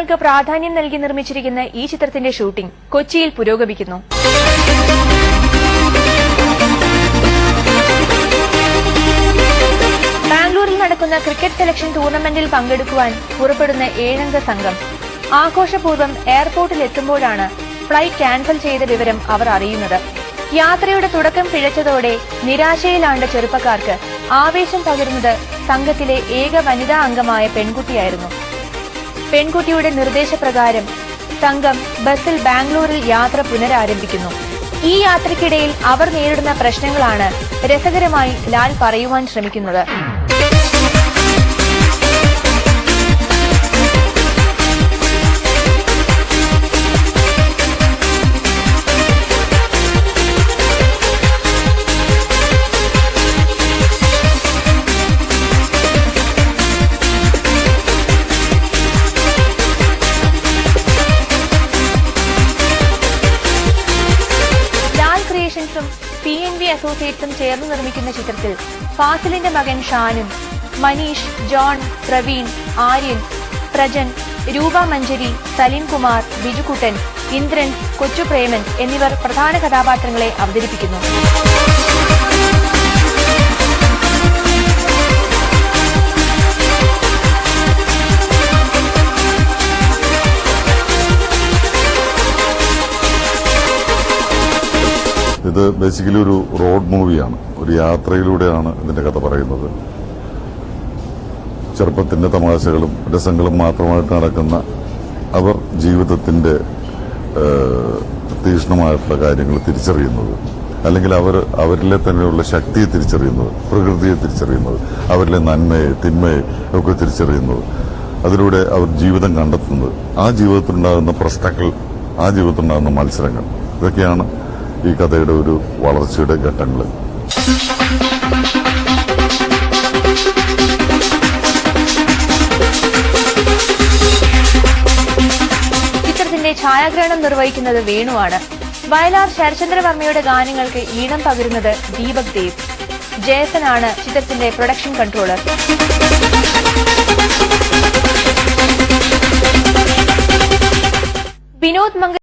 കാര്യങ്ങൾക്ക് പ്രാധാന്യം നൽകി നിർമ്മിച്ചിരിക്കുന്ന ഈ ചിത്രത്തിന്റെ ഷൂട്ടിംഗ് കൊച്ചിയിൽ പുരോഗമിക്കുന്നു. ബാംഗ്ലൂരിൽ നടക്കുന്ന ക്രിക്കറ്റ് സെലക്ഷൻ ടൂർണമെന്റിൽ പങ്കെടുക്കുവാൻ പുറപ്പെടുന്ന 7-അംഗ സംഘം ആഘോഷപൂർവ്വം എയർപോർട്ടിൽ എത്തുമ്പോഴാണ് ഫ്ലൈറ്റ് ക്യാൻസൽ ചെയ്ത വിവരം അവർ അറിയുന്നത്. യാത്രയുടെ തുടക്കം പിഴച്ചതോടെ നിരാശയിലാണ്ട ചെറുപ്പക്കാർക്ക് ആവേശം പകരുന്നത് സംഘത്തിലെ ഏക വനിതാ അംഗമായ പെൺകുട്ടിയായിരുന്നു. പെൺകുട്ടിയുടെ നിർദ്ദേശപ്രകാരം സംഘം ബസ്സിൽ ബാംഗ്ലൂരിൽ യാത്ര പുനരാരംഭിക്കുന്നു. ഈ യാത്രയ്ക്കിടയിൽ അവർ നേരിടുന്ന പ്രശ്നങ്ങളാണ് രസകരമായി ലാൽ പറയുവാൻ ശ്രമിക്കുന്നത്. PNV അസോസിയേറ്റ്സും ചേർന്ന് നിർമ്മിക്കുന്ന ചിത്രത്തിൽ ഫാസിലിന്റെ മകൻ ഷാനും, മനീഷ്, ജോൺ, പ്രവീൺ, ആര്യൻ, പ്രജൻ, രൂപ മഞ്ചരി, സലിൻ കുമാർ, ബിജുക്കുട്ടൻ, ഇന്ദ്രൻ, കൊച്ചുപ്രേമൻ എന്നിവർ പ്രധാന കഥാപാത്രങ്ങളെ അവതരിപ്പിക്കുന്നു. ഇത് ബേസിക്കലി ഒരു റോഡ് മൂവിയാണ്. ഒരു യാത്രയിലൂടെയാണ് ഇതിന്റെ കഥ പറയുന്നത്. ചെറുപ്പത്തിന്റെ തമാശകളും രസങ്ങളും മാത്രമായിട്ട് നടക്കുന്ന അവർ ജീവിതത്തിന്റെ തീക്ഷ്ണമായിട്ടുള്ള കാര്യങ്ങൾ തിരിച്ചറിയുന്നത്, അല്ലെങ്കിൽ അവരിലെ തന്നെയുള്ള ശക്തിയെ തിരിച്ചറിയുന്നത്, പ്രകൃതിയെ തിരിച്ചറിയുന്നത്, അവരിലെ നന്മയെ തിന്മയെ ഒക്കെ തിരിച്ചറിയുന്നത്, അതിലൂടെ അവർ ജീവിതം കണ്ടെത്തുന്നത്, ആ ജീവിതത്തിലുണ്ടാകുന്ന പ്രശ്നങ്ങൾ, ആ ജീവിതത്തിലുണ്ടാകുന്ന മത്സരങ്ങൾ, ഇതൊക്കെയാണ് ഈ കഥയുടെ ഒരു വളർച്ചയുടെ ഘട്ടങ്ങൾ. ചിത്രത്തിന്റെ ഛായാഗ്രഹണം നിർവഹിക്കുന്നത് വേണുവാണ്. വയലാർ ശരചന്ദ്രവർമ്മയുടെ ഗാനങ്ങൾക്ക് ഈണം പകരുന്നത് ദീപക് ദേവ്. ജയസനാണ് ചിത്രത്തിന്റെ പ്രൊഡക്ഷൻ കൺട്രോളർ. വിനോദ് മംഗൾ